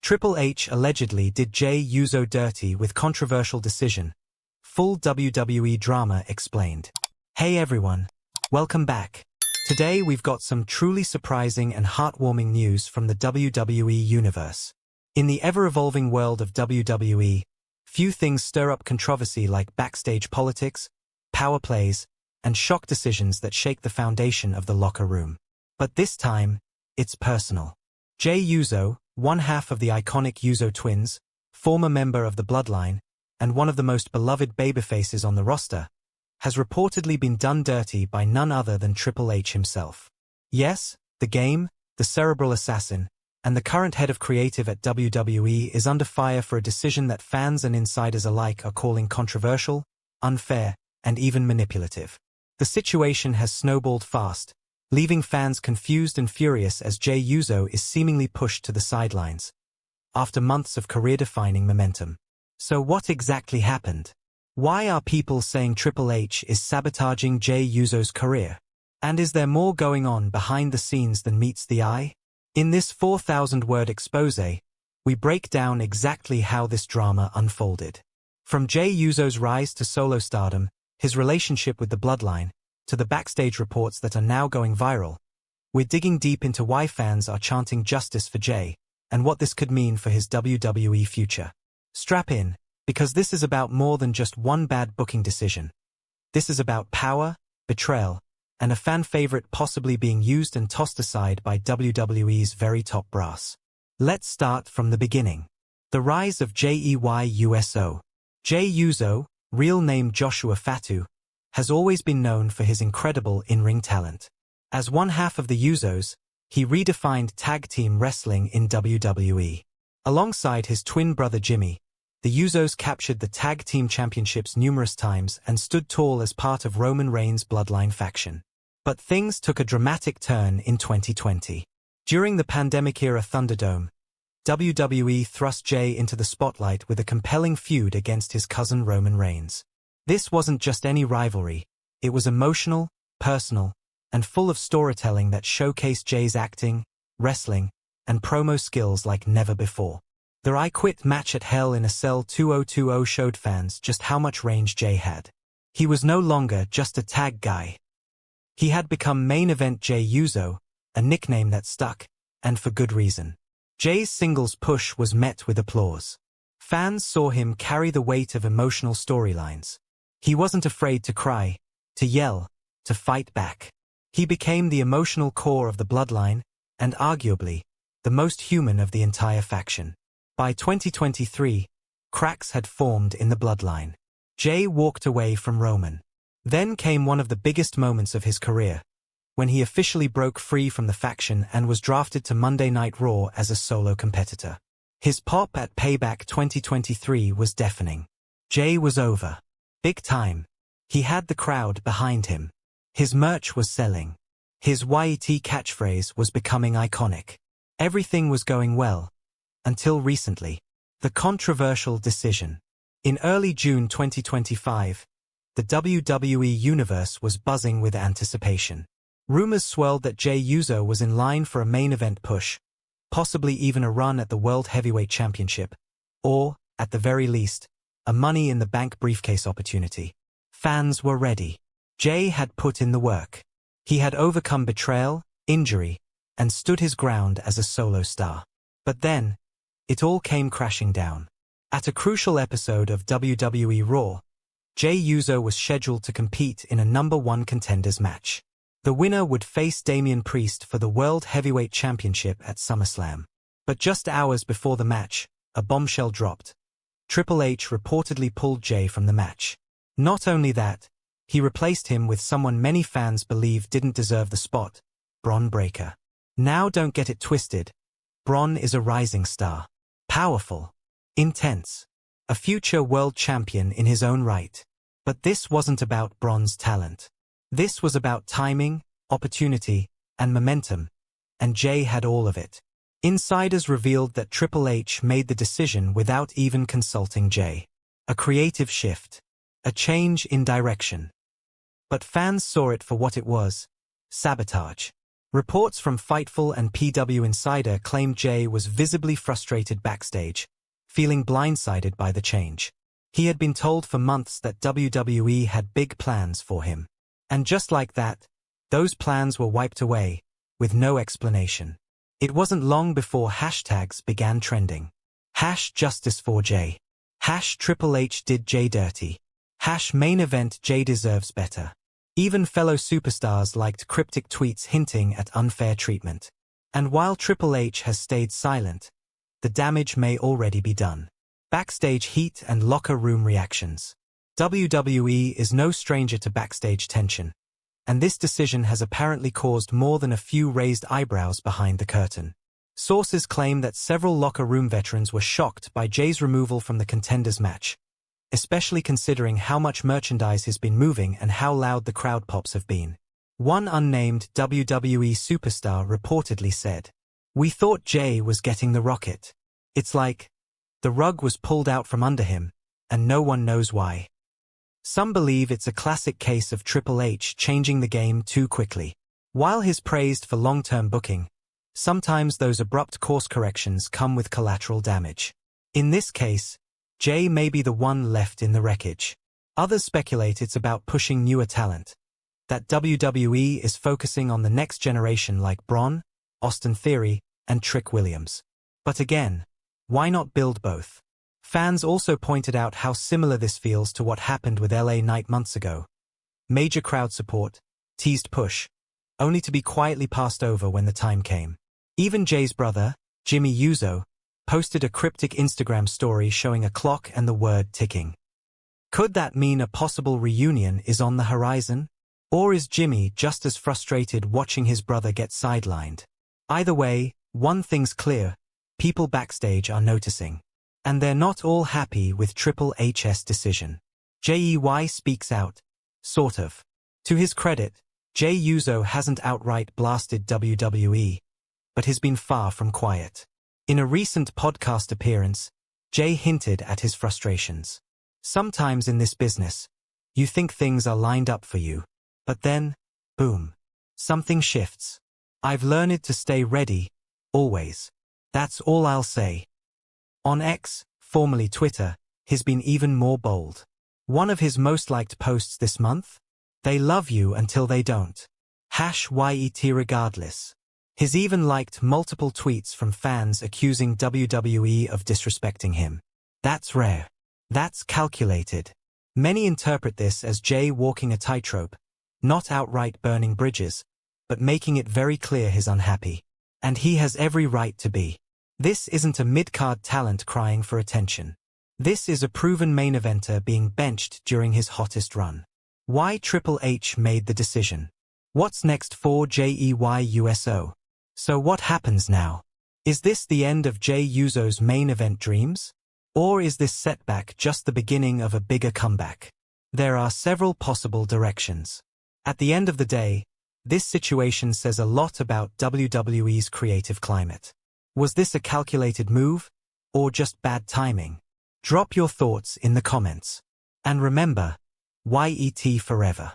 Triple H allegedly did Jey Uso dirty with controversial decision. Full WWE drama explained. Hey everyone, welcome back. Today we've got some truly surprising and heartwarming news from the WWE Universe. In the ever-evolving world of WWE, few things stir up controversy like backstage politics, power plays, and shock decisions that shake the foundation of the locker room. But this time, it's personal. Jey Uso, one half of the iconic Uso twins, former member of the Bloodline, and one of the most beloved babyfaces on the roster, has reportedly been done dirty by none other than Triple H himself. Yes, the Game, the Cerebral Assassin, and the current head of creative at WWE is under fire for a decision that fans and insiders alike are calling controversial, unfair, and even manipulative. The situation has snowballed fast, leaving fans confused and furious as Jey Uso is seemingly pushed to the sidelines after months of career-defining momentum. So what exactly happened? Why are people saying Triple H is sabotaging Jey Uso's career? And is there more going on behind the scenes than meets the eye? In this 4,000-word expose, we break down exactly how this drama unfolded. From Jey Uso's rise to solo stardom, his relationship with the Bloodline, to the backstage reports that are now going viral, we're digging deep into why fans are chanting justice for Jey, and what this could mean for his WWE future. Strap in, because this is about more than just one bad booking decision. This is about power, betrayal, and a fan favorite possibly being used and tossed aside by WWE's very top brass. Let's start from the beginning. The rise of Jey Uso. Jey Uso, real name Joshua Fatu, has always been known for his incredible in-ring talent. As one half of the Usos, he redefined tag team wrestling in WWE. Alongside his twin brother Jimmy, the Usos captured the tag team championships numerous times and stood tall as part of Roman Reigns' Bloodline faction. But things took a dramatic turn in 2020. During the pandemic-era Thunderdome, WWE thrust Jey into the spotlight with a compelling feud against his cousin Roman Reigns. This wasn't just any rivalry, it was emotional, personal, and full of storytelling that showcased Jey's acting, wrestling, and promo skills like never before. Their I Quit match at Hell in a Cell 2020 showed fans just how much range Jey had. He was no longer just a tag guy. He had become main event Jey Uso, a nickname that stuck, and for good reason. Jey's singles push was met with applause. Fans saw him carry the weight of emotional storylines. He wasn't afraid to cry, to yell, to fight back. He became the emotional core of the Bloodline, and arguably, the most human of the entire faction. By 2023, cracks had formed in the Bloodline. Jey walked away from Roman. Then came one of the biggest moments of his career, when he officially broke free from the faction and was drafted to Monday Night Raw as a solo competitor. His pop at Payback 2023 was deafening. Jey was over. Big time. He had the crowd behind him. His merch was selling. His YET catchphrase was becoming iconic. Everything was going well. Until recently. The controversial decision. In early June 2025, the WWE Universe was buzzing with anticipation. Rumors swirled that Jey Uso was in line for a main event push, possibly even a run at the World Heavyweight Championship, or, at the very least, a Money in the Bank briefcase opportunity. Fans were ready. Jey had put in the work. He had overcome betrayal, injury, and stood his ground as a solo star. But then, it all came crashing down. At a crucial episode of WWE Raw, Jey Uso was scheduled to compete in a #1 contenders match. The winner would face Damian Priest for the World Heavyweight Championship at SummerSlam. But just hours before the match, a bombshell dropped. Triple H reportedly pulled Jey from the match. Not only that, he replaced him with someone many fans believe didn't deserve the spot, Bron Breakker. Now don't get it twisted. Bron is a rising star. Powerful. Intense. A future world champion in his own right. But this wasn't about Bron's talent. This was about timing, opportunity, and momentum, and Jey had all of it. Insiders revealed that Triple H made the decision without even consulting Jey. A creative shift. A change in direction. But fans saw it for what it was: sabotage. Reports from Fightful and PW Insider claimed Jey was visibly frustrated backstage, feeling blindsided by the change. He had been told for months that WWE had big plans for him. And just like that, those plans were wiped away, with no explanation. It wasn't long before hashtags began trending. #JusticeForJey. #Triple H did Jey dirty. #main event Jey deserves better. Even fellow superstars liked cryptic tweets hinting at unfair treatment. And while Triple H has stayed silent, the damage may already be done. Backstage heat and locker room reactions. WWE is no stranger to backstage tension, and this decision has apparently caused more than a few raised eyebrows behind the curtain. Sources claim that several locker room veterans were shocked by Jey's removal from the Contenders match, especially considering how much merchandise has been moving and how loud the crowd pops have been. One unnamed WWE superstar reportedly said, "We thought Jey was getting the rocket. It's like the rug was pulled out from under him, and no one knows why." Some believe it's a classic case of Triple H changing the game too quickly. While he's praised for long-term booking, sometimes those abrupt course corrections come with collateral damage. In this case, Jey may be the one left in the wreckage. Others speculate it's about pushing newer talent, that WWE is focusing on the next generation like Braun, Austin Theory, and Trick Williams. But again, why not build both? Fans also pointed out how similar this feels to what happened with LA Knight months ago. Major crowd support, teased push, only to be quietly passed over when the time came. Even Jey's brother, Jey Uso, posted a cryptic Instagram story showing a clock and the word ticking. Could that mean a possible reunion is on the horizon? Or is Jimmy just as frustrated watching his brother get sidelined? Either way, one thing's clear, people backstage are noticing. And they're not all happy with Triple H's decision. Jey speaks out, sort of. To his credit, Jey Uso hasn't outright blasted WWE, but has been far from quiet. In a recent podcast appearance, Jey hinted at his frustrations. Sometimes in this business, you think things are lined up for you, but then, boom, something shifts. I've learned to stay ready, always. That's all I'll say. On X, formerly Twitter, he's been even more bold. One of his most liked posts this month? They love you until they don't. #YET regardless. He's even liked multiple tweets from fans accusing WWE of disrespecting him. That's rare. That's calculated. Many interpret this as Jey walking a tightrope, not outright burning bridges, but making it very clear he's unhappy. And he has every right to be. This isn't a mid-card talent crying for attention. This is a proven main eventer being benched during his hottest run. Why Triple H made the decision? What's next for Jey Uso? So what happens now? Is this the end of Jey Uso's main event dreams? Or is this setback just the beginning of a bigger comeback? There are several possible directions. At the end of the day, this situation says a lot about WWE's creative climate. Was this a calculated move, or just bad timing? Drop your thoughts in the comments. And remember, YET forever.